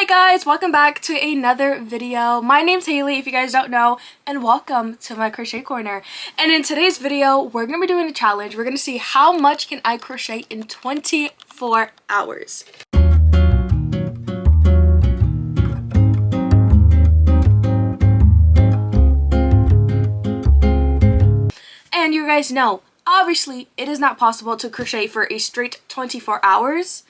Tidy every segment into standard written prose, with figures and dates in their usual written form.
Hi guys, welcome back to another video. My name's Hailey if you guys don't know, and welcome to my crochet corner. And in today's video, we're gonna be doing a challenge. We're gonna see how much can I crochet in 24 hours. And you guys know, obviously it is not possible to crochet for a straight 24 hours.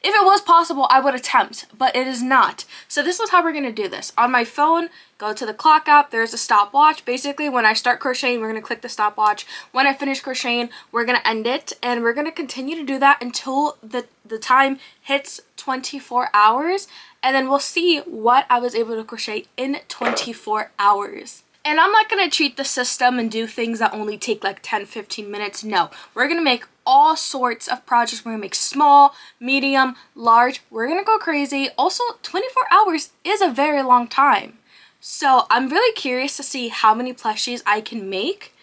If it was possible, I would attempt, but it is not. So this is how we're going to do this. On my phone, go to the clock app, there's a stopwatch. Basically, when I start crocheting, we're going to click the stopwatch. When I finish crocheting, we're going to end it, and we're going to continue to do that until the time hits 24 hours, and then we'll see what I was able to crochet in 24 hours. And I'm not going to cheat the system and do things that only take like 10-15 minutes. No, we're going to make all sorts of projects. We're going to make small, medium, large. We're going to go crazy. Also, 24 hours is a very long time. So I'm really curious to see how many plushies I can make.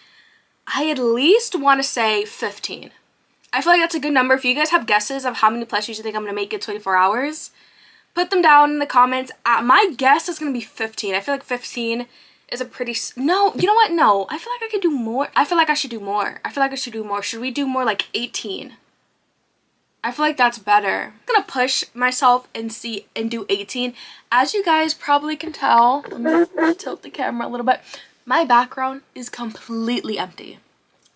I at least want to say 15. I feel like that's a good number. If you guys have guesses of how many plushies you think I'm going to make in 24 hours, put them down in the comments. My guess is going to be 15. I feel like 15 is a pretty no, you know what? No, I feel like I could do more. I feel like I should do more. Should we do more like 18? I feel like that's better. I'm gonna push myself and do 18. As you guys probably can tell, let me tilt the camera a little bit. My background is completely empty.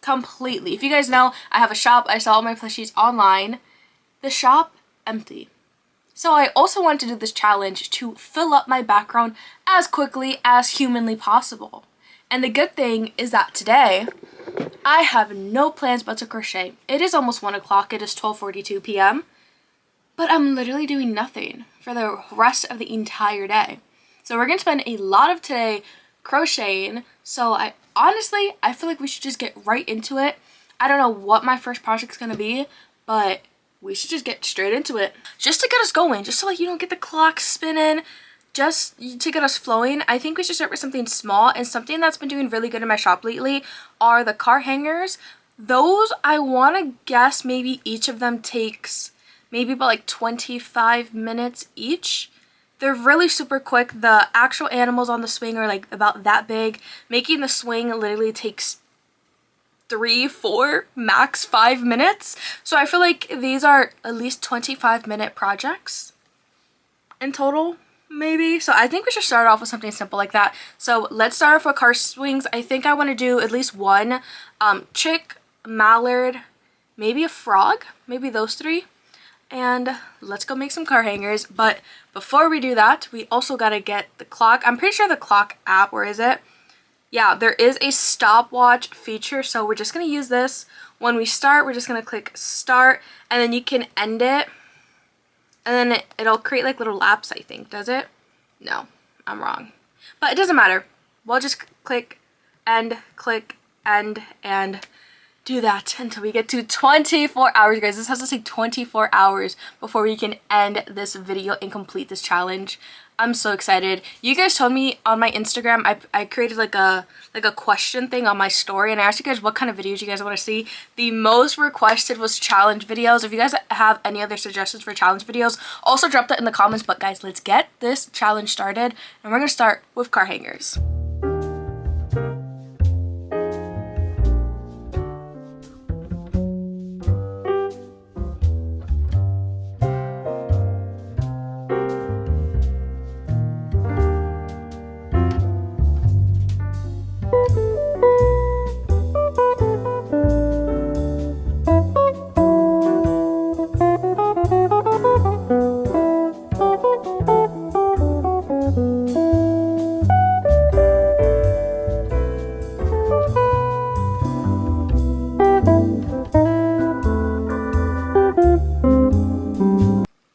Completely. If you guys know, I have a shop. I sell all my plushies online. The shop, empty. So I also want to do this challenge to fill up my background as quickly as humanly possible. And the good thing is that today, I have no plans but to crochet. It is almost 1 o'clock, it is 12:42 p.m. But I'm literally doing nothing for the rest of the entire day. So we're gonna spend a lot of today crocheting. So I feel like we should just get right into it. I don't know what my first project's gonna be, but we should just get straight into it. Just to get us going, just to get the clock spinning, just to get us flowing. I think we should start with something small, and something that's been doing really good in my shop lately are the car hangers. Those, I want to guess maybe each of them takes maybe about like 25 minutes each. They're really super quick. The actual animals on the swing are like about that big. Making the swing literally takes 3, 4, max 5 minutes. So I feel like these are at least 25-minute projects in total, maybe. So I think we should start off with something simple like that. So let's start off with car swings. I think I want to do at least one chick, mallard, maybe a frog, maybe those 3. And let's go make some car hangers. But before we do that, we also got to get the clock. I'm pretty sure the clock app, where is it? Yeah, there is a stopwatch feature, so we're just going to use this. When we start, we're just going to click start, and then you can end it, and then it'll create like little laps, I think. Does it? No, I'm wrong. But it doesn't matter. We'll just click, and do that until we get to 24 hours, guys. This has to take 24 hours before we can end this video and complete this challenge. I'm so excited. You guys told me on my Instagram, I created like a question thing on my story, and I asked you guys what kind of videos you guys want to see. The most requested was challenge videos. If you guys have any other suggestions for challenge videos, also drop that in the comments. But guys, let's get this challenge started, and we're gonna start with car hangers.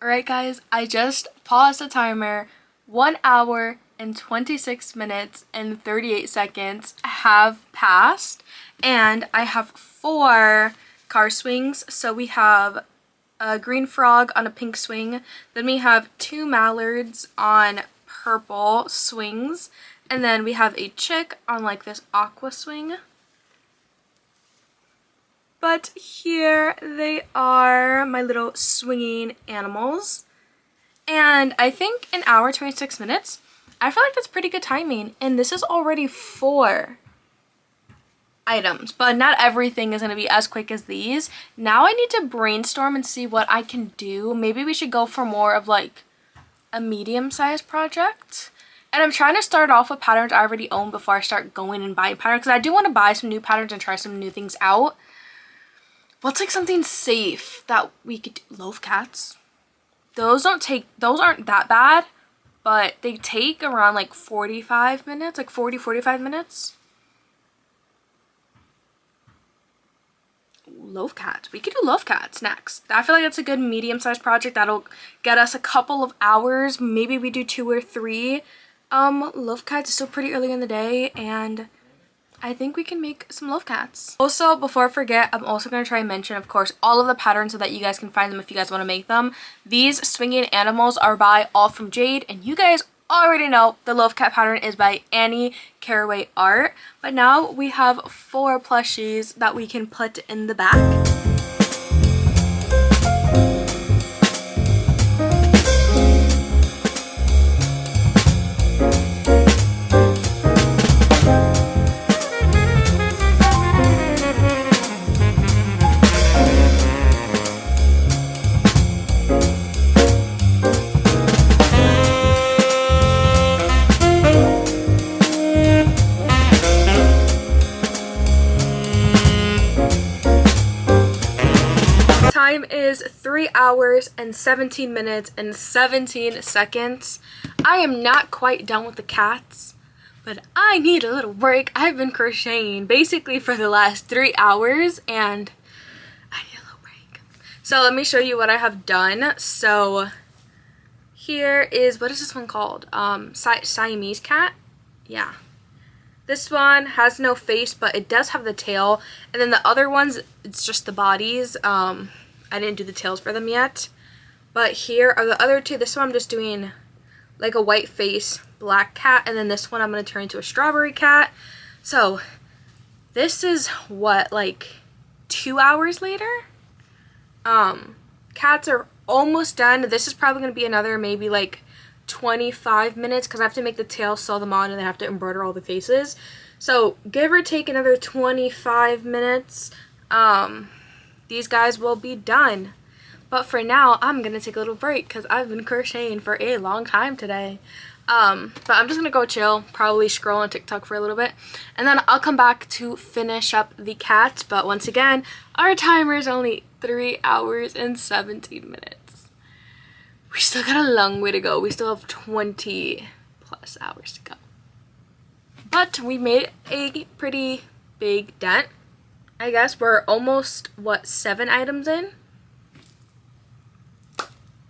Alright guys, I just paused the timer. 1 hour and 26 minutes and 38 seconds have passed, and I have 4 car swings. So we have a green frog on a pink swing, then we have 2 mallards on purple swings, and then we have a chick on like this aqua swing. But here they are, my little swinging animals. And I think an hour, 26 minutes. I feel like that's pretty good timing. And this is already 4 items, but not everything is going to be as quick as these. Now I need to brainstorm and see what I can do. Maybe we should go for more of like a medium-sized project. And I'm trying to start off with patterns I already own before I start going and buying patterns, because I do want to buy some new patterns and try some new things out. What's like something safe that we could do? Loaf cats. Those aren't that bad, but they take around like 45 minutes, like 45 minutes. Loaf cats. We could do loaf cats next. I feel like that's a good medium-sized project that'll get us a couple of hours. Maybe we do 2 or 3. Loaf cats is still pretty early in the day, and I think we can make some loaf cats. Also, before I forget, I'm also going to try and mention, of course, all of the patterns so that you guys can find them if you guys want to make them. These swinging animals are by All From Jade, and you guys already know the loaf cat pattern is by Annie Caraway Art. But now we have 4 plushies that we can put in the back. Time is 3 hours and 17 minutes and 17 seconds. I am not quite done with the cats, but I need a little break. I've been crocheting basically for the last 3 hours and I need a little break. So let me show you what I have done. So here is, what is this one called? Siamese cat? Yeah. This one has no face, but it does have the tail. And then the other ones, it's just the bodies. I didn't do the tails for them yet. But here are the other 2. This one I'm just doing like a white face, black cat. And then this one I'm going to turn into a strawberry cat. So this is what, like 2 hours later? Cats are almost done. This is probably going to be another maybe like 25 minutes because I have to make the tail, sew them on, and then I have to embroider all the faces. So give or take another 25 minutes. These guys will be done. But for now, I'm going to take a little break because I've been crocheting for a long time today. But I'm just going to go chill, probably scroll on TikTok for a little bit. And then I'll come back to finish up the cats. But once again, our timer is only 3 hours and 17 minutes. We still got a long way to go. We still have 20 plus hours to go. But we made a pretty big dent. I guess we're almost, what, 7 items in?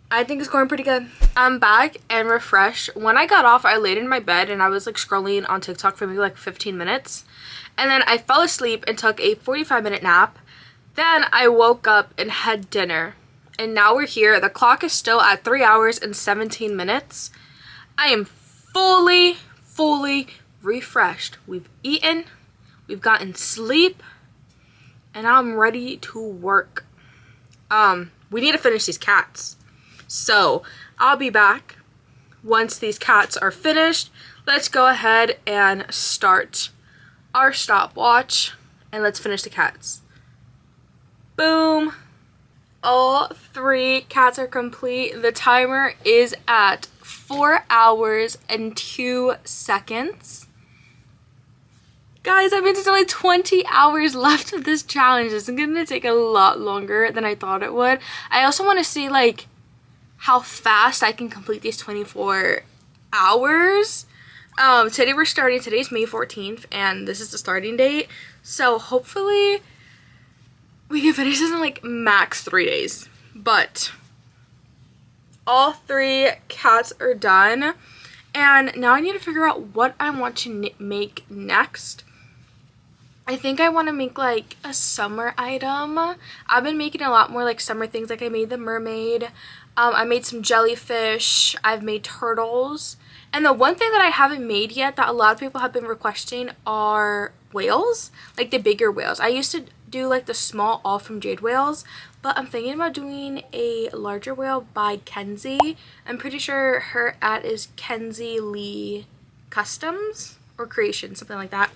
I think it's going pretty good. I'm back and refreshed. When I got off, I laid in my bed and I was like scrolling on TikTok for maybe like 15 minutes. And then I fell asleep and took a 45-minute nap. Then I woke up and had dinner. And now we're here. The clock is still at 3 hours and 17 minutes. I am fully refreshed. We've eaten. We've gotten sleep. And I'm ready to work. We need to finish these cats. So I'll be back once these cats are finished. Let's go ahead and start our stopwatch. And let's finish the cats. Boom. All 3 cats are complete. The timer is at 4 hours and 2 seconds. Guys, I mean, there's only 20 hours left of this challenge. It's gonna take a lot longer than I thought it would. I also want to see like how fast I can complete these 24 hours. Today we're starting. Today's May 14th, and this is the starting date. So hopefully we can finish this in like max 3 days. But all 3 cats are done. And now I need to figure out what I want to make next. I think I want to make like a summer item. I've been making a lot more like summer things. Like I made the mermaid. I made some jellyfish. I've made turtles. And the one thing that I haven't made yet that a lot of people have been requesting are whales. Like the bigger whales. I used to do like the small All From Jade whales. but I'm thinking about doing a larger whale by Kenzie. I'm pretty sure her @ is Kenzie Lee Customs or Creation, something like that.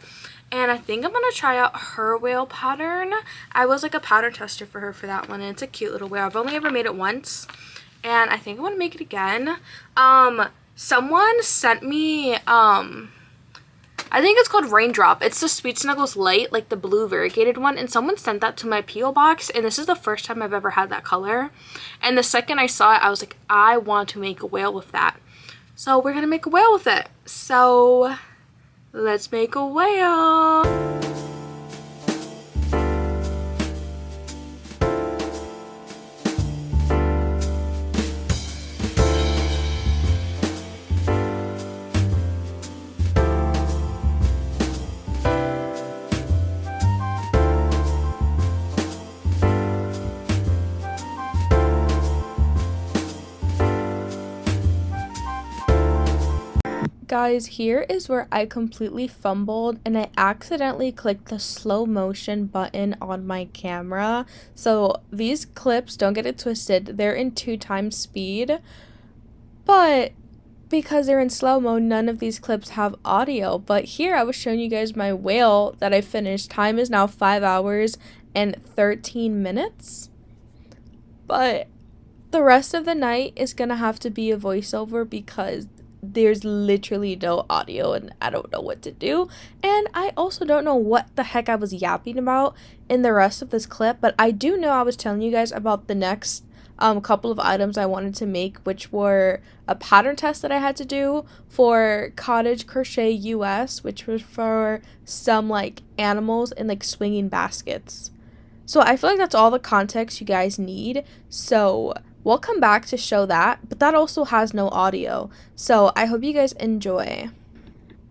And I think I'm gonna try out her whale pattern. I was like a pattern tester for her for that one, and it's a cute little whale. I've only ever made it once, and I think I want to make it again. Someone sent me I think it's called Raindrop. It's the Sweet Snuggles Light, like the blue variegated one, and someone sent that to my P.O. box, and this is the first time I've ever had that color. And the second I saw it, I was like, I want to make a whale with that. So we're gonna make a whale with it. So let's make a whale. Guys, here is where I completely fumbled and I accidentally clicked the slow motion button on my camera. So these clips, don't get it twisted, they're in 2x speed, but because they're in slow-mo, none of these clips have audio. But here I was showing you guys my whale that I finished. Time is now 5 hours and 13 minutes. But the rest of the night is gonna have to be a voiceover because there's literally no audio and I don't know what to do. And I also don't know what the heck I was yapping about in the rest of this clip, but I do know I was telling you guys about the next couple of items I wanted to make, which were a pattern test that I had to do for Cottage Crochet US, which was for some like animals in like swinging baskets. So I feel like that's all the context you guys need. So we'll come back to show that, but that also has no audio. So I hope you guys enjoy.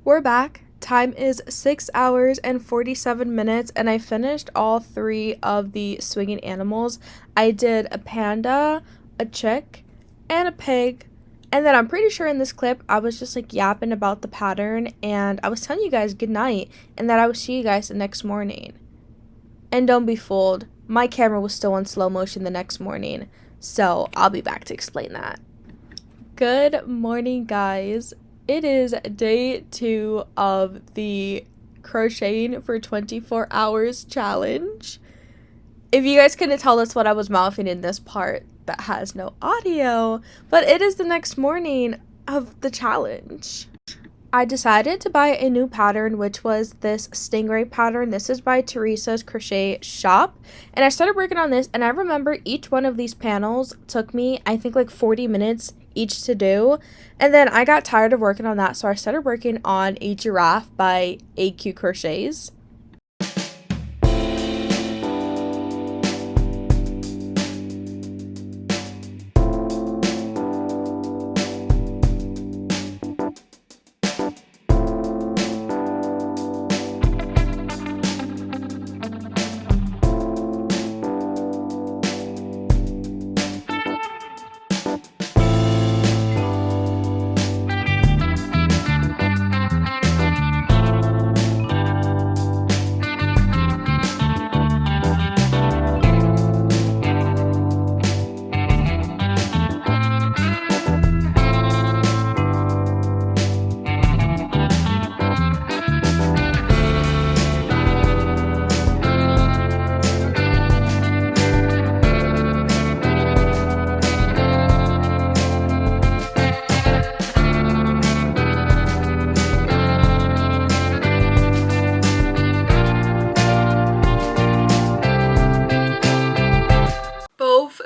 We're back. Time is 6 hours and 47 minutes, and I finished all 3 of the swinging animals. I did a panda, a chick, and a pig. And then I'm pretty sure in this clip, I was just like yapping about the pattern, and I was telling you guys good night, and that I would see you guys the next morning. And don't be fooled, my camera was still in slow motion the next morning. So I'll be back to explain that. Good morning, guys. It is day 2 of the Crocheting for 24 Hours challenge. If you guys couldn't tell, that's what I was mouthing in this part that has no audio, but it is the next morning of the challenge. I decided to buy a new pattern, which was this stingray pattern. This is by Teresa's Crochet Shop, and I started working on this, and I remember each one of these panels took me, I think, like 40 minutes each to do, and then I got tired of working on that, so I started working on a giraffe by AQ Crochets.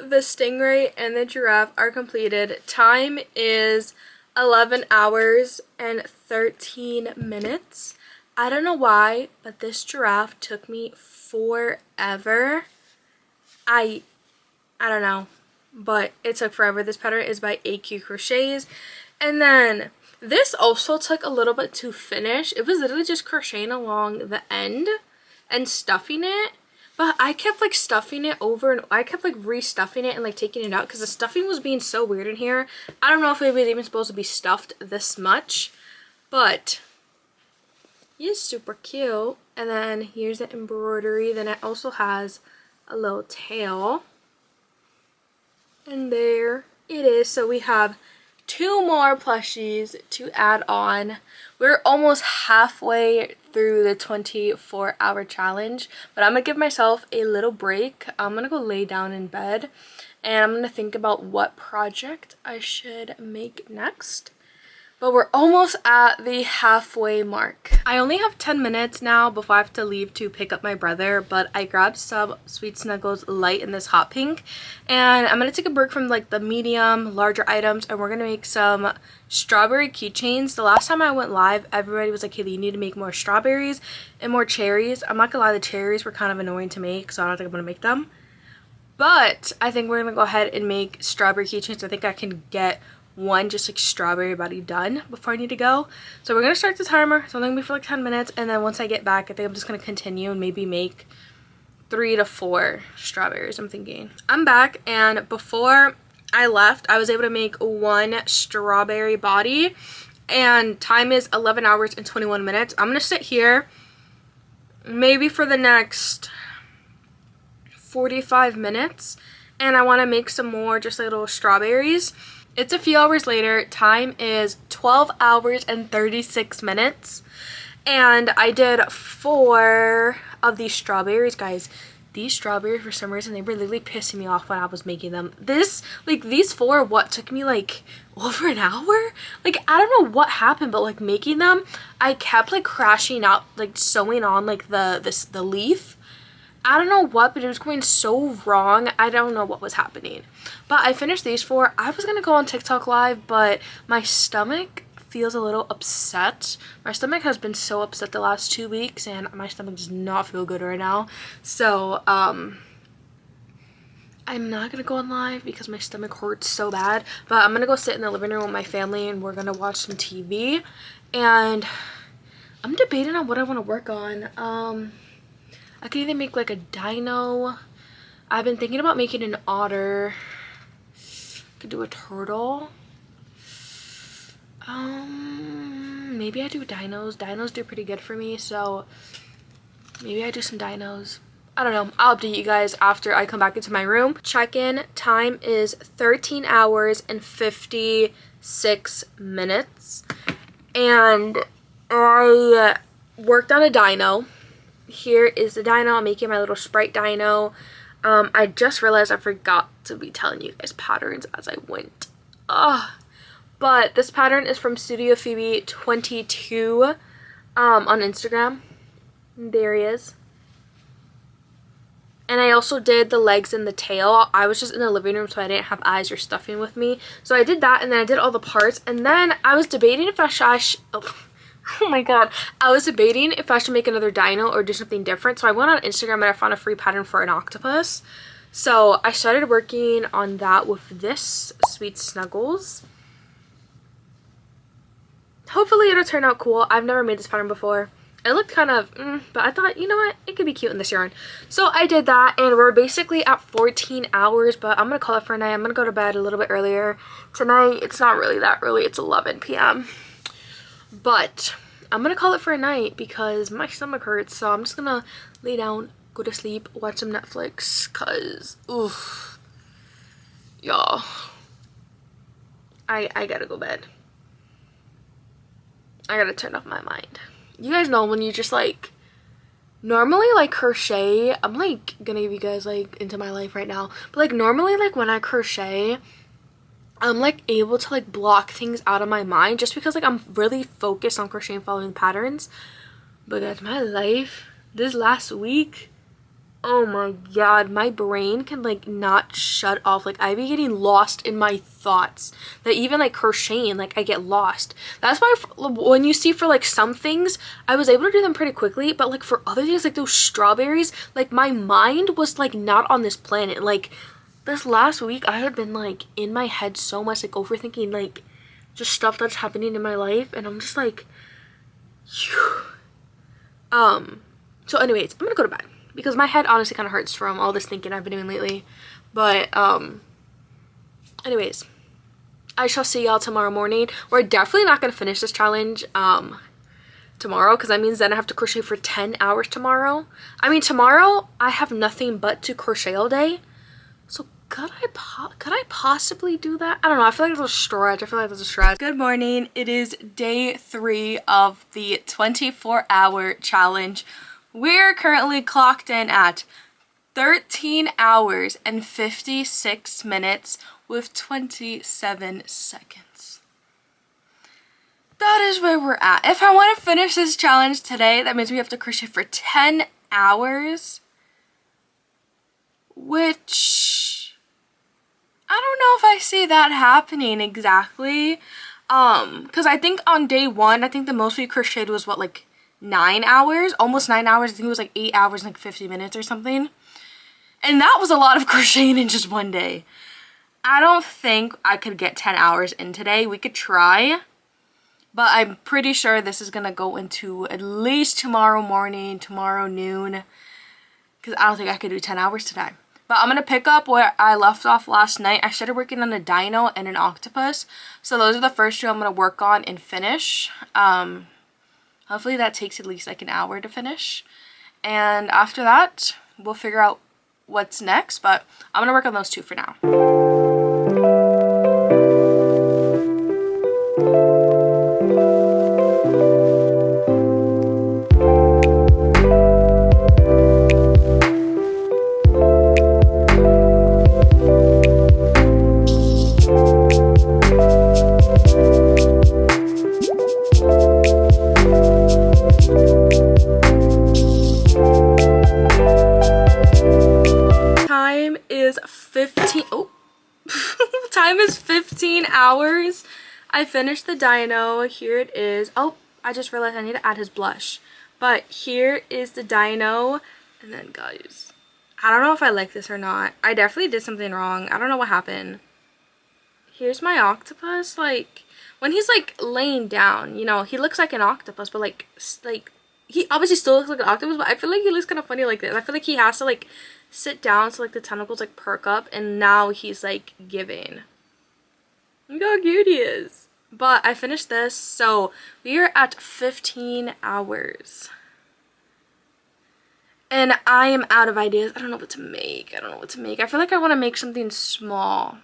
The stingray and the giraffe are completed. Time is 11 hours and 13 minutes. I don't know why, but this giraffe took me forever. I don't know, but it took forever. This pattern is by AQ Crochets. And then this also took a little bit to finish. It was literally just crocheting along the end and stuffing it. But I kept like stuffing it over, and I kept like restuffing it and like taking it out because the stuffing was being so weird in here. I don't know if it was even supposed to be stuffed this much, but it's super cute. And then here's the embroidery. Then it also has a little tail. And there it is. So we have 2 more plushies to add on. We're almost halfway through the 24-hour challenge, but I'm gonna give myself a little break. I'm gonna go lay down in bed and I'm gonna think about what project I should make next. But we're almost at the halfway mark. I only have 10 minutes now before I have to leave to pick up my brother, but I grabbed some Sweet Snuggles Light in this hot pink. And I'm gonna take a break from like the medium, larger items, and we're gonna make some strawberry keychains. The last time I went live, everybody was like, Hailey, you need to make more strawberries and more cherries. I'm not gonna lie, the cherries were kind of annoying to make, so I don't think I'm gonna make them. But I think we're gonna go ahead and make strawberry keychains. I think I can get one just like strawberry body done before I need to go. So we're gonna start the timer. So I'm gonna be for like 10 minutes, and then once I get back, I think I'm just gonna continue and maybe make 3 to 4 strawberries, I'm thinking. I'm back, and before I left, I was able to make 1 strawberry body, and time is 11 hours and 21 minutes. I'm gonna sit here maybe for the next 45 minutes, and I want to make some more just little strawberries. It's a few hours later. Time is 12 hours and 36 minutes. And I did 4 of these strawberries, guys. These strawberries, for some reason, they were literally pissing me off when I was making them. These 4, what, took me like over an hour? Like, I don't know what happened, but like making them, I kept like crashing out, like sewing on like the leaf. I don't know what, but it was going so wrong. I don't know what was happening. But I finished these 4. I was going to go on TikTok live, but my stomach feels a little upset. My stomach has been so upset the last 2 weeks, and my stomach does not feel good right now. So, I'm not going to go on live because my stomach hurts so bad. But I'm going to go sit in the living room with my family, and we're going to watch some TV. And I'm debating on what I want to work on. I could either make like a dino. I've been thinking about making an otter. Could do a turtle. Maybe I do dinos. Dinos do pretty good for me, so maybe I do some dinos. I don't know. I'll update you guys after I come back into my room. Check-in time is 13 hours and 56 minutes. And I worked on a dino. Here is the dino. I'm making my little sprite dino. I just realized I forgot to be telling you guys patterns as I went. But this pattern is from Studio Phoebe 22 on Instagram. There he is. And I also did the legs and the tail. I was just in the living room, so I didn't have eyes or stuffing with me. So I did that, and then I did all the parts. And then I was debating if I should... Oh my god. I was debating if I should make another dino or do something different. So I went on Instagram and I found a free pattern for an octopus. So I started working on that with this Sweet Snuggles. Hopefully it'll turn out cool. I've never made this pattern before. It looked kind of, but I thought, you know what? It could be cute in this yarn. So I did that, and we're basically at 14 hours, but I'm going to call it for a night. I'm going to go to bed a little bit earlier. Tonight, it's not really that early. It's 11 p.m. But I'm gonna call it for a night because my stomach hurts, so I'm just gonna lay down, go to sleep, watch some Netflix, cause oof, y'all, I gotta go to bed. I gotta turn off my mind. You guys know when you just like normally like crochet, I'm like gonna give you guys like into my life right now, but like normally like when I crochet, I'm like able to like block things out of my mind just because like I'm really focused on crocheting, following patterns. But guys, my life this last week, oh my god, my brain can like not shut off. Like I be getting lost in my thoughts. That even like crocheting, like I get lost. That's why when you see for like some things, I was able to do them pretty quickly, but like for other things like those strawberries, like my mind was like not on this planet. Like this last week, I had been like in my head so much, like overthinking like just stuff that's happening in my life, and I'm just like, phew. So anyways, I'm gonna go to bed because my head honestly kind of hurts from all this thinking I've been doing lately. But anyways, I shall see y'all tomorrow morning. We're definitely not gonna finish this challenge tomorrow, because that means then I have to crochet for 10 hours tomorrow. I mean, tomorrow I have nothing but to crochet all day. So could I possibly do that? I don't know. I feel like there's a stretch. Good morning. It is day 3 of the 24-hour challenge. We're currently clocked in at 13 hours and 56 minutes with 27 seconds. That is where we're at. If I want to finish this challenge today, that means we have to crochet for 10 hours, which I don't know if I see that happening exactly. Because I think on day 1, I think the most we crocheted was what, like 9 hours? Almost 9 hours. I think it was like 8 hours and like 50 minutes or something. And that was a lot of crocheting in just one day. I don't think I could get 10 hours in today. We could try, but I'm pretty sure this is gonna go into at least tomorrow morning, tomorrow noon, because I don't think I could do 10 hours today. But I'm gonna pick up where I left off last night. I started working on a dino and an octopus, so those are the first 2 I'm gonna work on and finish. Hopefully that takes at least like an hour to finish, and after that we'll figure out what's next, but I'm gonna work on those 2 for now. Time is 15 hours. I finished the dino. Here it is. Oh, I just realized I need to add his blush. But here is the dino. And then, guys, I don't know if I like this or not. I definitely did something wrong. I don't know what happened. Here's my octopus. Like, when he's like laying down, you know, he looks like an octopus, but like he obviously still looks like an octopus, but I feel like he looks kind of funny like this. I feel like he has to like sit down so like the tentacles like perk up, and now he's like giving. Look how cute he is. But I finished this, so we are at 15 hours. And I am out of ideas. I don't know what to make. I feel like I want to make something small.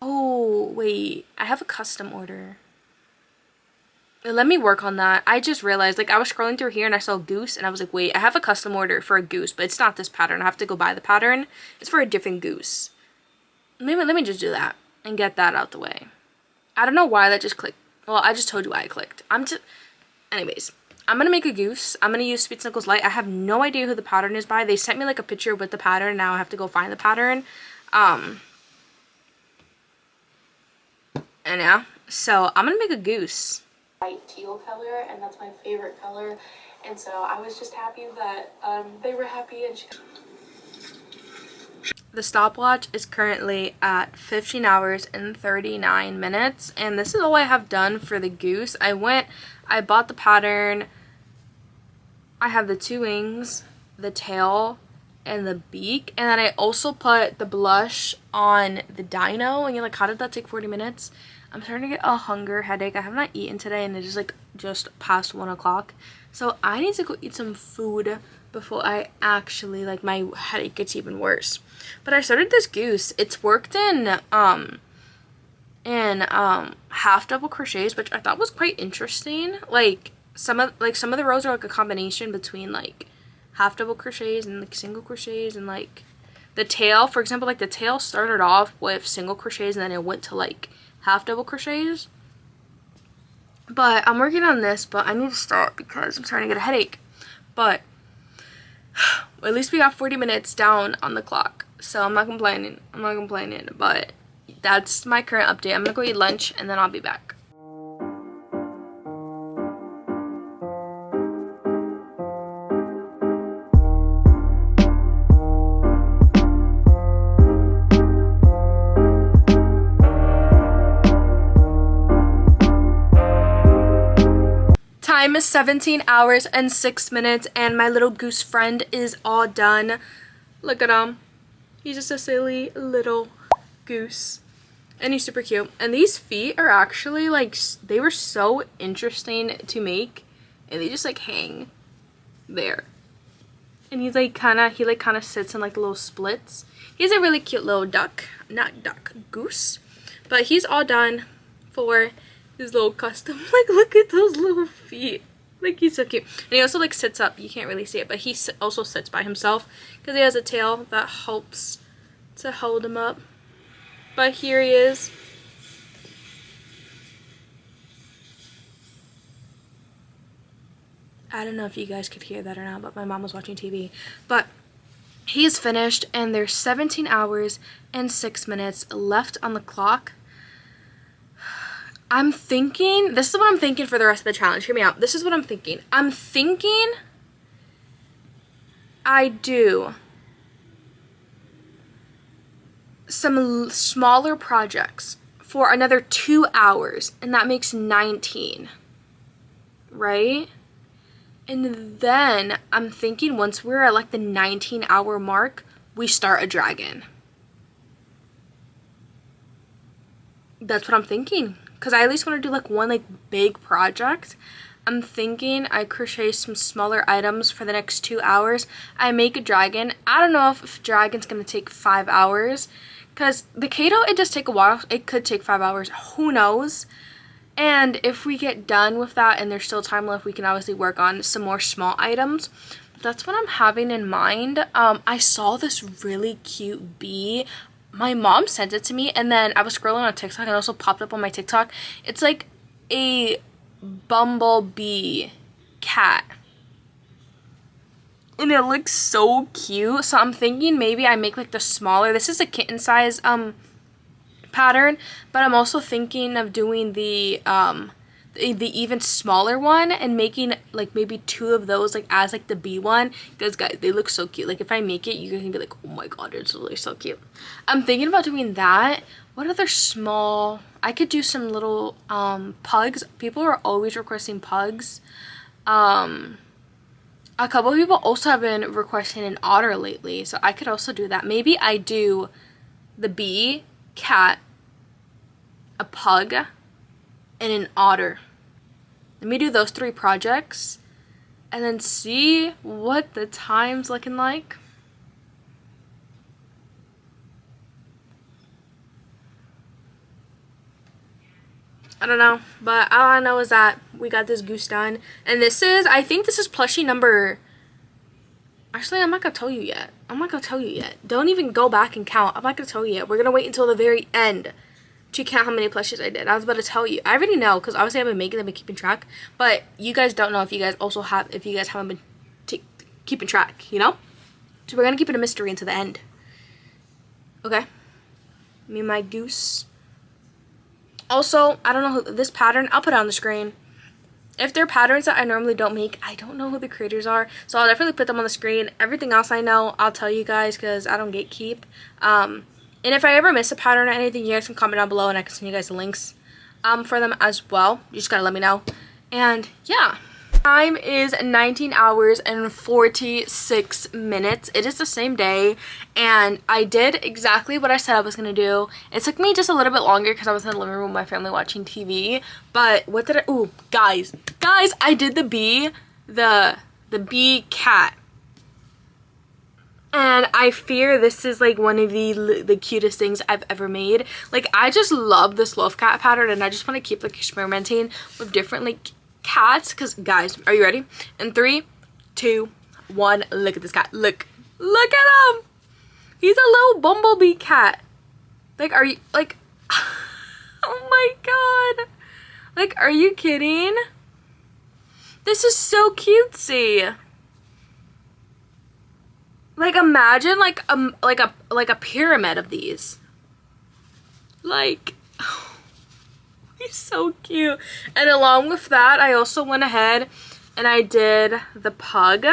Oh, wait. I have a custom order. Let me work on that. I just realized, like, I was scrolling through here and I saw goose, and I was like, wait, I have a custom order for a goose, but it's not this pattern. I have to go buy the pattern. It's for a different goose. Let me just do that and get that out the way. I don't know why that just clicked. Well, I just told you why I clicked. Anyways, I'm gonna make a goose. I'm gonna use Sweet Snuggles Light. I have no idea who the pattern is by. They sent me like a picture with the pattern. Now I have to go find the pattern. And yeah, so I'm gonna make a goose. Light teal color, and that's my favorite color. And so I was just happy that they were happy, and the stopwatch is currently at 15 hours and 39 minutes, and this is all I have done for the goose. I bought the pattern. I have the 2 wings, the tail, and the beak, and then I also put the blush on the dino. And you're like, how did that take 40 minutes? I'm starting to get a hunger headache. I have not eaten today, and it is like just past 1 o'clock, so I need to go eat some food before I actually, like, my headache gets even worse. But I started this goose. It's worked in half double crochets, which I thought was quite interesting. Like some of the rows are like a combination between like half double crochets and like single crochets, and like the tail, for example, like the tail started off with single crochets and then it went to like half double crochets. But I'm working on this, but I need to stop because I'm starting to get a headache. But at least we got 40 minutes down on the clock, so I'm not complaining. But that's my current update. I'm gonna go eat lunch and then I'll be back. Time is 17 hours and 6 minutes, and my little goose friend is all done. Look at him. He's just a silly little goose, and he's super cute. And these feet are actually like, they were so interesting to make, and they just like hang there. And he's like kind of sits in like little splits. He's a really cute little duck, not duck, goose. But he's all done for his little custom. Like, look at those little feet. Like, he's so cute. And he also like sits up. You can't really see it, but he also sits by himself because he has a tail that helps to hold him up. But here he is. I don't know if you guys could hear that or not, but my mom was watching TV. But he's finished, and there's 17 hours and 6 minutes left on the clock. I'm thinking, this is what I'm thinking for the rest of the challenge. Hear me out. This is what I'm thinking. I'm thinking I do some smaller projects for another 2 hours, and that makes 19, right? And then I'm thinking once we're at like the 19-hour mark, we start a dragon. That's what I'm thinking. Because I at least want to do like one like big project. I'm thinking I crochet some smaller items for the next 2 hours. I make a dragon. I don't know if dragon's going to take 5 hours. Because the Kato, it does take a while. It could take 5 hours. Who knows? And if we get done with that and there's still time left, we can obviously work on some more small items. That's what I'm having in mind. I saw this really cute bee. My mom sent it to me, and then I was scrolling on TikTok and it also popped up on my TikTok. It's like a bumblebee cat. And it looks so cute. So I'm thinking maybe I make like the smaller. This is a kitten size pattern, but I'm also thinking of doing the even smaller one and making like maybe 2 of those like as like the bee one, because guys, they look so cute. Like if I make it, you're gonna be like, oh my god, it's really so cute. I'm thinking about doing that. What other small, I could do some little pugs. People are always requesting pugs. A couple of people also have been requesting an otter lately, so I could also do that. Maybe I do the bee, cat, a pug, and an otter. Let me do those 3 projects and then see what the time's looking like. I don't know, but all I know is that we got this goose done. And this is, I think this is plushie number, actually I'm not gonna tell you yet. Don't even go back and count. I'm not gonna tell you yet. We're gonna wait until the very end to count how many plushies I did. I was about to tell you. I already know because obviously I've been making them and keeping track. But you guys don't know if you guys also have, if you guys haven't been keeping track, you know? So we're gonna keep it a mystery until the end. Okay? Me and my goose. Also, I don't know who this pattern, I'll put it on the screen. If they're patterns that I normally don't make, I don't know who the creators are. So I'll definitely put them on the screen. Everything else I know, I'll tell you guys because I don't gatekeep. And if I ever miss a pattern or anything, you guys can comment down below and I can send you guys the links for them as well. You just gotta let me know. And yeah. Time is 19 hours and 46 minutes. It is the same day and I did exactly what I said I was gonna do. It took me just a little bit longer because I was in the living room with my family watching TV. But what did I, ooh, guys, I did the bee, the bee cat. And I fear this is like one of the cutest things I've ever made. Like I just love this loaf cat pattern and I just want to keep like experimenting with different like cats. Because guys, are you ready? In 3, 2, 1, look at this cat. Look at him. He's a little bumblebee cat. Like, are you like, oh my god. Like, are you kidding? This is so cutesy. Like imagine like a pyramid of these. Like, oh, he's so cute. And along with that, I also went ahead and I did the pug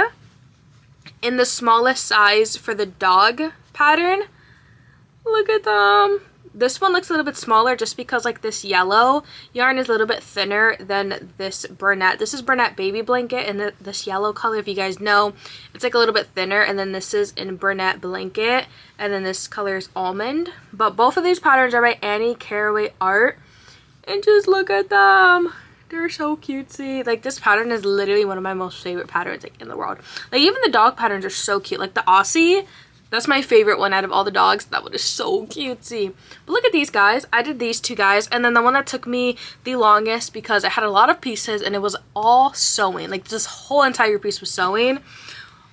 in the smallest size for the dog pattern. Look at them. This one looks a little bit smaller just because like this yellow yarn is a little bit thinner than this Burnett. This is Burnett baby blanket and this yellow color, if you guys know, it's like a little bit thinner, and then this is in Burnett blanket, and then this color is almond. But both of these patterns are by Annie Caraway Art, and just look at them. They're so cutesy. Like, this pattern is literally one of my most favorite patterns, like, in the world. Like, even the dog patterns are so cute. Like, the Aussie, that's my favorite one out of all the dogs. That one is so cutesy. But look at these guys. I did these two guys, and then the one that took me the longest because I had a lot of pieces and it was all sewing. Like, this whole entire piece was sewing,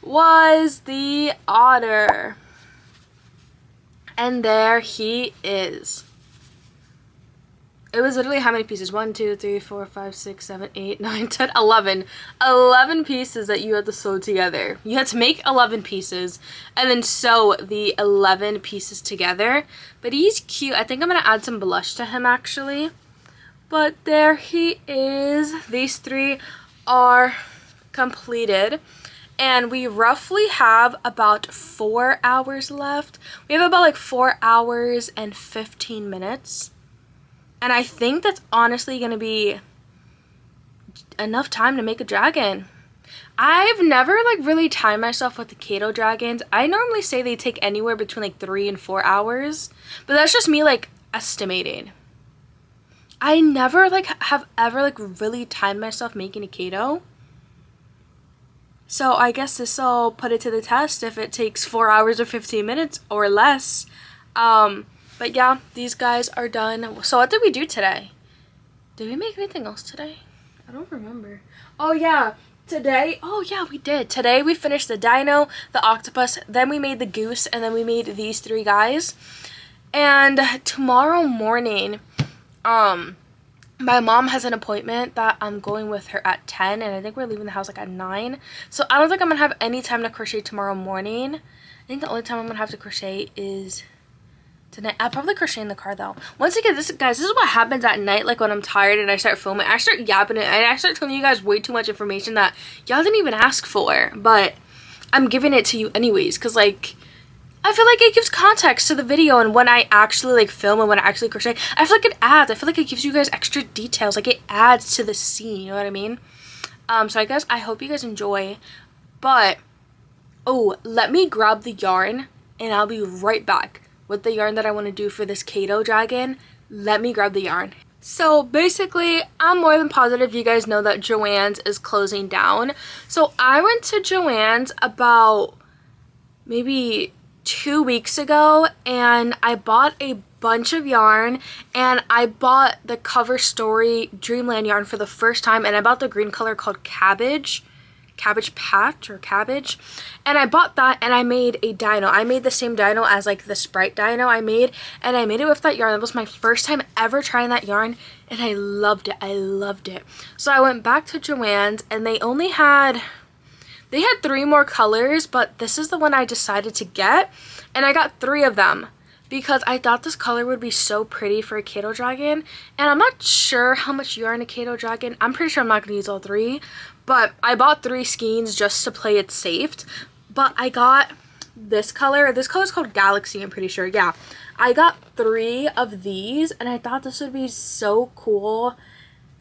was the otter. And there he is. It was literally how many pieces? 1, 2, 3, 4, 5, 6, 7, 8, 9, 10, 11. 11 pieces that you had to sew together. You had to make 11 pieces and then sew the 11 pieces together. But he's cute. I think I'm going to add some blush to him actually. But there he is. These 3 are completed. And we roughly have about 4 hours left. We have about like 4 hours and 15 minutes. And I think that's honestly going to be enough time to make a dragon. I've never like really timed myself with the Kato dragons. I normally say they take anywhere between like 3 and 4 hours. But that's just me like estimating. I never like have ever like really timed myself making a Kato. So I guess this will put it to the test if it takes 4 hours or 15 minutes or less. But yeah, these guys are done. So what did we do today? Did we make anything else today? I don't remember. Oh yeah, today. Oh yeah, we did. Today we finished the dino, the octopus, then we made the goose, and then we made these 3 guys. And tomorrow morning, my mom has an appointment that I'm going with her at 10, and I think we're leaving the house like at 9. So I don't think I'm gonna have any time to crochet tomorrow morning. I think the only time I'm gonna have to crochet is tonight. I'll probably crochet in the car though. Once again, this guys, this is what happens at night. Like when I'm tired and I start filming, I start yapping it, and I start telling you guys way too much information that y'all didn't even ask for, but I'm giving it to you anyways, because like I feel like it gives context to the video, and when I actually like film and when I actually crochet, I feel like it adds. I feel like it gives you guys extra details. Like it adds to the scene, you know what I mean? So I guess I hope you guys enjoy. But oh, let me grab the yarn and I'll be right back with the yarn that I want to do for this Kato dragon. Let me grab the yarn. So basically, I'm more than positive you guys know that Joann's is closing down. So I went to Joann's about maybe 2 weeks ago, and I bought a bunch of yarn, and I bought the Cover Story Dreamland yarn for the first time, and I bought the green color called Cabbage Patch or Cabbage, and I bought that, and I made a dino. I made the same dino as like the Sprite dino I made, and I made it with that yarn. That was my first time ever trying that yarn, and I loved it. I loved it. So I went back to Joann's, and they had 3 more colors, but this is the one I decided to get, and I got 3 of them because I thought this color would be so pretty for a Kato dragon, and I'm not sure how much yarn a Kato dragon. I'm pretty sure I'm not going to use all 3, but I bought 3 skeins just to play it safe. But I got this color. This color is called Galaxy, I'm pretty sure. Yeah, I got 3 of these, and I thought this would be so cool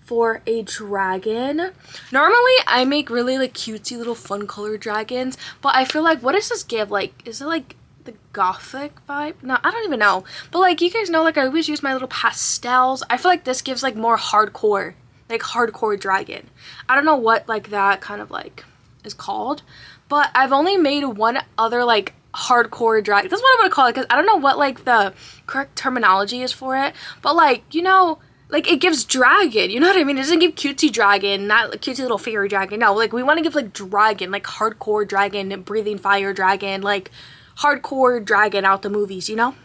for a dragon. Normally I make really like cutesy little fun colored dragons, but I feel like, what does this give? Like, is it like the gothic vibe? No, I don't even know. But like, you guys know, like I always use my little pastels. I feel like this gives like more hardcore, like hardcore dragon. I don't know what like that kind of like is called, but I've only made one other like hardcore dragon. That's what I'm gonna call it, because I don't know what like the correct terminology is for it, but like, you know, like it gives dragon, you know what I mean? It doesn't give cutesy dragon, not like cutesy little fairy dragon. No, like we want to give like dragon, like hardcore dragon, breathing fire dragon, like hardcore dragon out the movies, you know?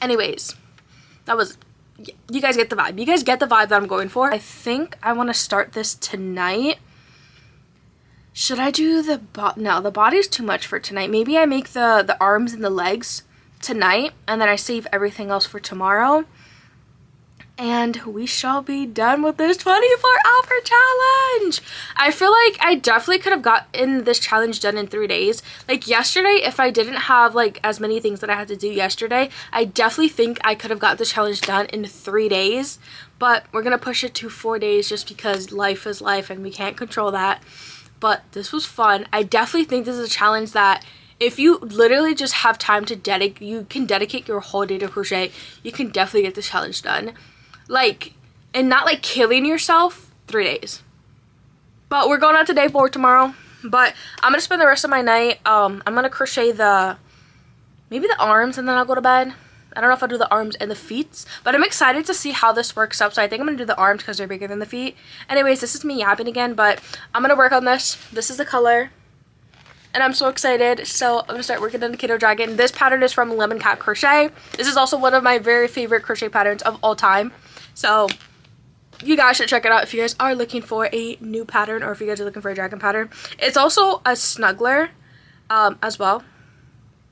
Anyways, that was, you guys get the vibe. You guys get the vibe that I'm going for. I think I want to start this tonight. Should I do the no, the body's too much for tonight. Maybe I make the arms and the legs tonight, and then I save everything else for tomorrow. And we shall be done with this 24-hour challenge. I feel like I definitely could have gotten this challenge done in 3 days. Like yesterday, if I didn't have like as many things that I had to do yesterday, I definitely think I could have got the challenge done in 3 days. But we're going to push it to 4 days just because life is life and we can't control that. But this was fun. I definitely think this is a challenge that if you literally just have time to dedicate, you can dedicate your whole day to crochet. You can definitely get this challenge done. Like, and not like killing yourself, 3 days. But we're going on to day 4 tomorrow. But I'm gonna spend the rest of my night. I'm gonna crochet maybe the arms, and then I'll go to bed. I don't know if I'll do the arms and the feet, but I'm excited to see how this works up. So I think I'm gonna do the arms because they're bigger than the feet. Anyways, this is me yapping again, but I'm gonna work on this. This is the color, and I'm so excited. So I'm gonna start working on the Kiddo Dragon. This pattern is from Lemon Cat Crochet. This is also one of my very favorite crochet patterns of all time. So you guys should check it out if you guys are looking for a new pattern, or if you guys are looking for a dragon pattern. It's also a snuggler as well.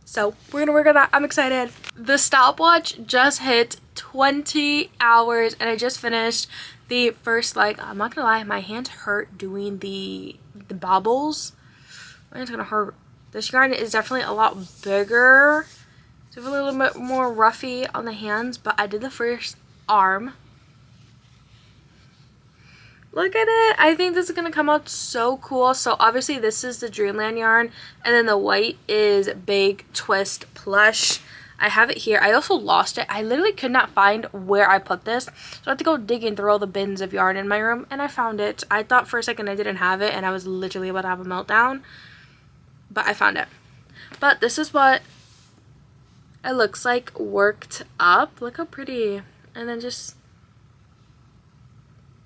So we're gonna work on that. I'm excited. The stopwatch just hit 20 hours and I just finished the first leg. I'm not gonna lie, my hands hurt doing the bobbles. My hand's gonna hurt. This yarn is definitely a lot bigger. It's a little bit more roughy on the hands, but I did the first arm. Look at it. I think this is going to come out so cool. So obviously this is the Dreamland yarn, and then the white is Big Twist Plush. I have it here. I also lost it. I literally could not find where I put this. So I had to go digging through all the bins of yarn in my room, and I found it. I thought for a second I didn't have it, and I was literally about to have a meltdown. But I found it. But this is what it looks like worked up. Look how pretty. And then just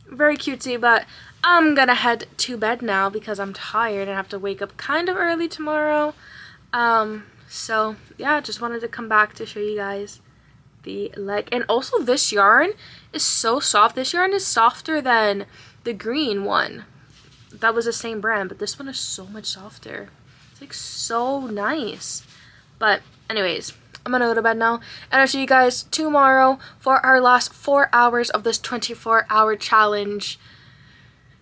very cutesy. But I'm gonna head to bed now because I'm tired and have to wake up kind of early tomorrow. So yeah, just wanted to come back to show you guys the leg. And also this yarn is so soft. This yarn is softer than the green one that was the same brand, but this one is so much softer. It's like so nice. But anyways, I'm gonna go to bed now, and I'll see you guys tomorrow for our last 4 hours of this 24-hour challenge.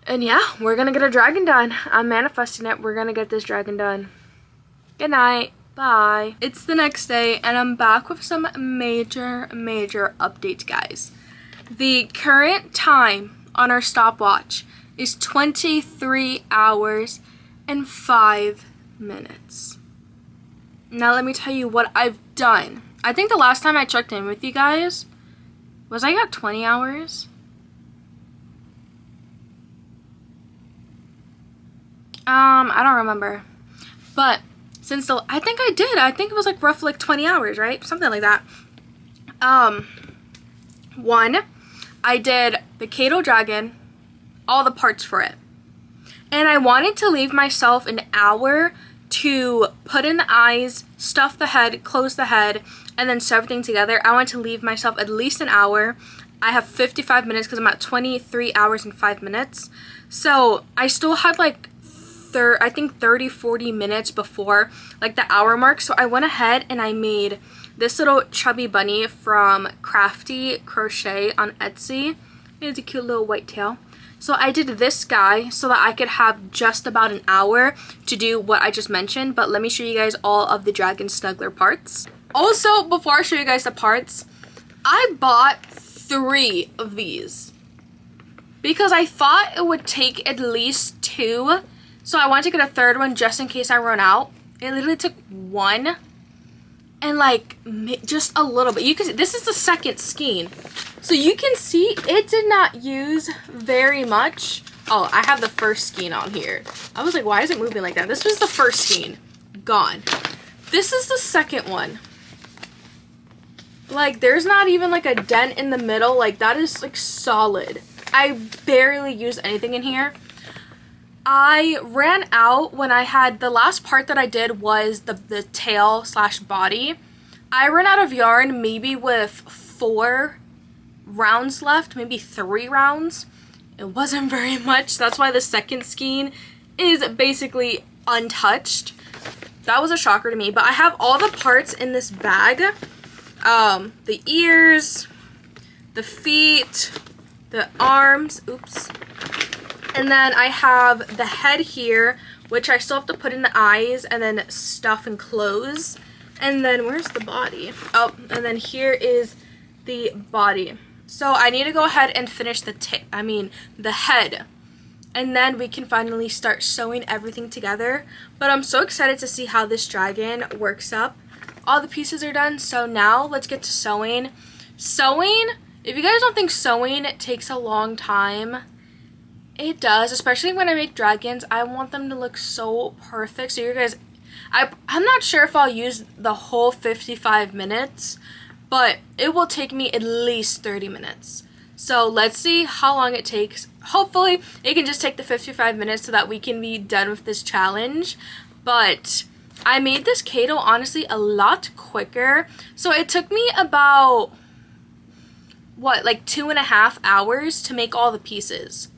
And yeah, we're gonna get a dragon done. I'm manifesting it. We're gonna get this dragon done. Good night. Bye. It's the next day, and I'm back with some major updates, guys. The current time on our stopwatch is 23 hours and 5 minutes. Now let me tell you what I've done. I think the last time I checked in with you guys was I got 20 hours. I don't remember. But since I think I did. I think it was like roughly like 20 hours, right? Something like that. One, I did the Kiddo Dragon, all the parts for it. And I wanted to leave myself an hour to put in the eyes, stuff the head, close the head, and then sew everything together. I want to leave myself at least an hour. I have 55 minutes because I'm at 23 hours and 5 minutes. So I still had like I think 30-40 minutes before like the hour mark. So I went ahead and I made this little chubby bunny from Crafty Crochet on Etsy. It's a cute little white tail. So I did this guy so that I could have just about an hour to do what I just mentioned. But let me show you guys all of the Dragon Snuggler parts. Also, before I show you guys the parts, I bought 3 of these because I thought it would take at least 2. So I wanted to get a 3rd one just in case I run out. It literally took 1 and like just a little bit. You can see, this is the 2nd skein. So you can see it did not use very much. Oh, I have the 1st skein on here. I was like, why is it moving like that? This was the 1st skein. Gone. This is the 2nd one. Like, there's not even like a dent in the middle. Like, that is like solid. I barely used anything in here. I ran out when I had the last part that I did was the tail / body. I ran out of yarn maybe with 4 rounds left, maybe 3 rounds. It wasn't very much. That's why the 2nd skein is basically untouched. That was a shocker to me, but I have all the parts in this bag. The ears, the feet, the arms, oops. And then I have the head here, which I still have to put in the eyes and then stuff and close. And then where's the body? Oh, and then here is the body. So I need to go ahead and finish the head. And then we can finally start sewing everything together. But I'm so excited to see how this dragon works up. All the pieces are done, so now let's get to sewing. Sewing If you guys don't think sewing takes a long time, it does, especially when I make dragons. I want them to look so perfect. So you guys, I'm not sure if I'll use the whole 55 minutes, but it will take me at least 30 minutes. So let's see how long it takes. Hopefully it can just take the 55 minutes so that we can be done with this challenge. But I made this Kato honestly a lot quicker. So it took me about, what, like 2.5 hours to make all the pieces.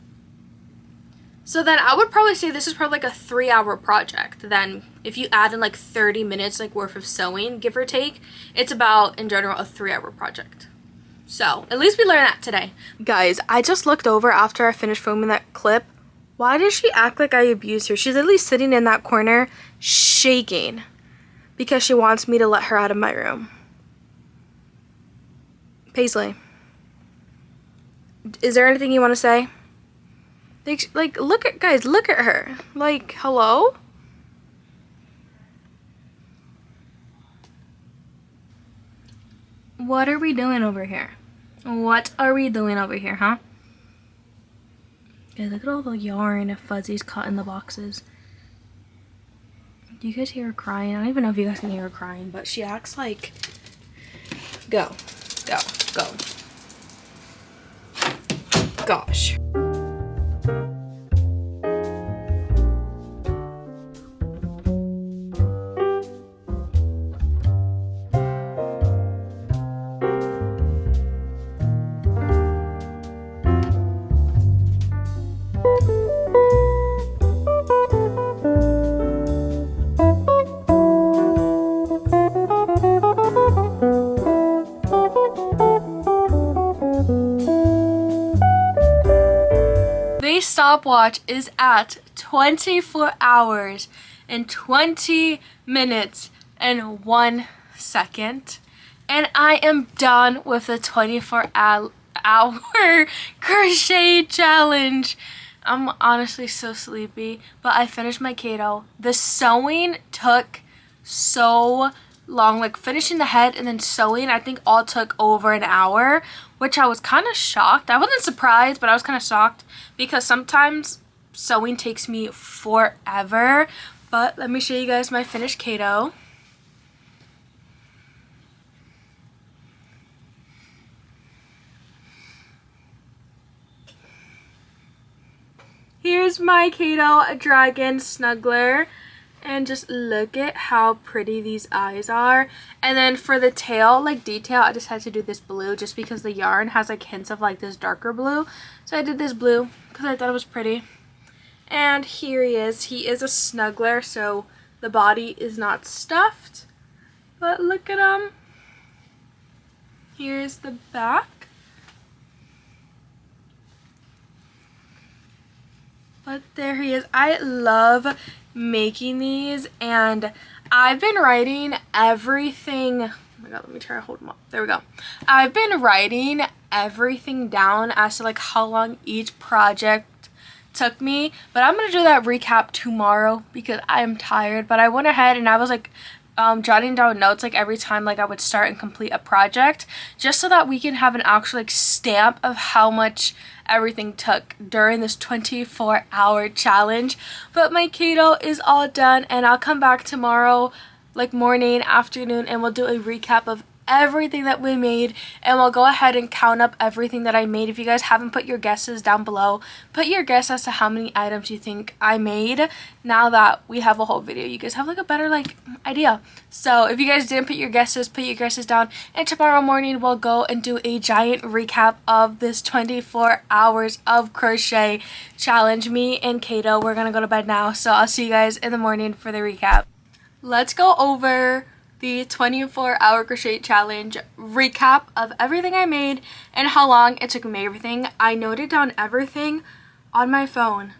So then I would probably say this is probably like a 3-hour project. Then if you add in like 30 minutes like worth of sewing, give or take, it's about in general a 3-hour project. So at least we learned that today. Guys, I just looked over after I finished filming that clip. Why does she act like I abused her? She's at least sitting in that corner shaking because she wants me to let her out of my room. Paisley, is there anything you want to say? Like, look at, guys, look at her. Like, hello? What are we doing over here? What are we doing over here, huh? Guys, look at all the yarn and fuzzies caught in the boxes. Do you guys hear her crying? I don't even know if you guys can hear her crying, but she acts like... Go. Go. Go. Gosh. Stopwatch is at 24 hours and 20 minutes and 1 second, and I am done with the 24-hour crochet challenge. I'm honestly so sleepy, but I finished my Kato. The sewing took so long, like finishing the head and then sewing, I think all took over an hour, which I was kind of shocked. I wasn't surprised, but I was kind of shocked because sometimes sewing takes me forever. But let me show you guys my finished Kato. Here's my Kato dragon snuggler. And just look at how pretty these eyes are. And then for the tail, like detail, I just had to do this blue just because the yarn has like hints of like this darker blue. So I did this blue because I thought it was pretty. And here he is. He is a snuggler, so the body is not stuffed. But look at him. Here's the back. But there he is. I love making these, and I've been writing everything. Oh my god, let me try to hold them up. There we go. I've been writing everything down as to like how long each project took me, but I'm gonna do that recap tomorrow because I am tired. But I went ahead and I was like jotting down notes like every time like I would start and complete a project, just so that we can have an actual like stamp of how much everything took during this 24-hour challenge. But my Kato is all done, and I'll come back tomorrow like morning, afternoon, and we'll do a recap of everything that we made, and we'll go ahead and count up everything that I made. If you guys haven't put your guesses down below, put your guess as to how many items you think I made. Now that we have a whole video, you guys have like a better like idea. So if you guys didn't put your guesses down, and tomorrow morning we'll go and do a giant recap of this 24 hours of crochet challenge. Me and Kato, we're gonna go to bed now, so I'll see you guys in the morning for the recap. Let's go over the 24-hour crochet challenge recap of everything I made and how long it took me to make everything. I noted down everything on my phone,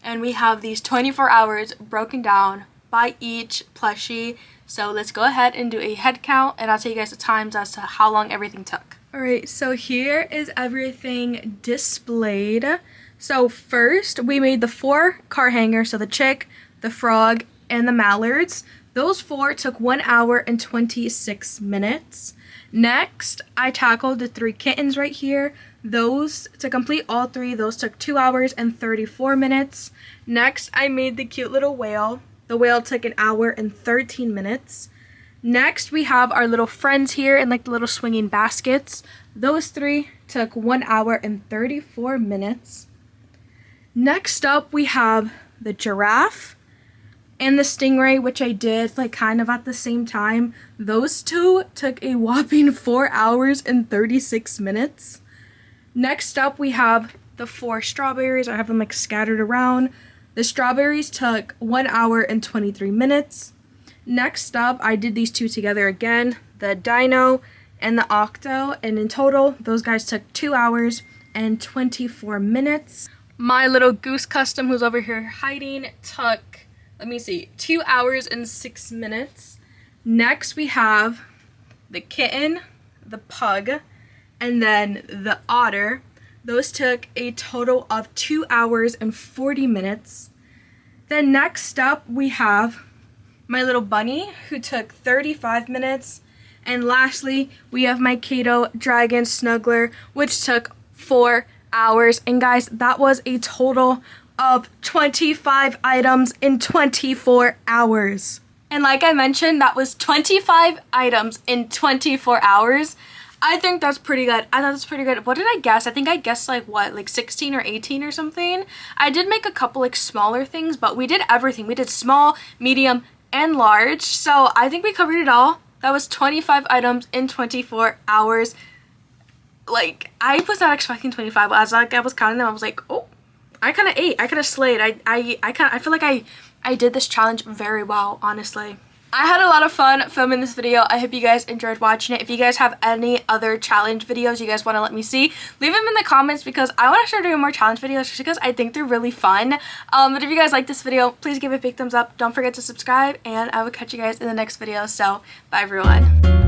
and we have these 24 hours broken down by each plushie. So let's go ahead and do a head count, and I'll tell you guys the times as to how long everything took. Alright, so here is everything displayed. So first we made the 4 car hangers, so the chick, the frog, and the mallards. Those 4 took 1 hour and 26 minutes. Next, I tackled the 3 kittens right here. Those, to complete all 3, those took 2 hours and 34 minutes. Next, I made the cute little whale. The whale took 1 hour and 13 minutes. Next, we have our little friends here in like the little swinging baskets. Those 3 took 1 hour and 34 minutes. Next up, we have the giraffe and the stingray, which I did like kind of at the same time. Those 2 took a whopping 4 hours and 36 minutes. Next up, we have the 4 strawberries. I have them like scattered around. The strawberries took 1 hour and 23 minutes. Next up, I did these 2 together again, the dino and the octo, and in total, those guys took 2 hours and 24 minutes. My little goose custom, who's over here hiding, took, let me see, 2 hours and 6 minutes. Next, we have the kitten, the pug, and then the otter. Those took a total of 2 hours and 40 minutes. Then next up, we have my little bunny, who took 35 minutes. And lastly, we have my Kato dragon snuggler, which took 4 hours. And guys, that was a total of 25 items in 24 hours. And like I mentioned, that was 25 items in 24 hours. I think that's pretty good. I thought that's pretty good. What did I guess? I think I guessed like what, like 16 or 18 or something. I did make a couple like smaller things, but we did everything. We did small, medium, and large. So I think we covered it all. That was 25 items in 24 hours. Like, I was not expecting 25, but as like I was counting them, I was like, oh, I kind of ate. I kind of slayed. I feel like I did this challenge very well, honestly. I had a lot of fun filming this video. I hope you guys enjoyed watching it. If you guys have any other challenge videos you guys want to let me see, leave them in the comments because I want to start doing more challenge videos just because I think they're really fun. But if you guys like this video, please give it a big thumbs up. Don't forget to subscribe, and I will catch you guys in the next video. So, bye everyone.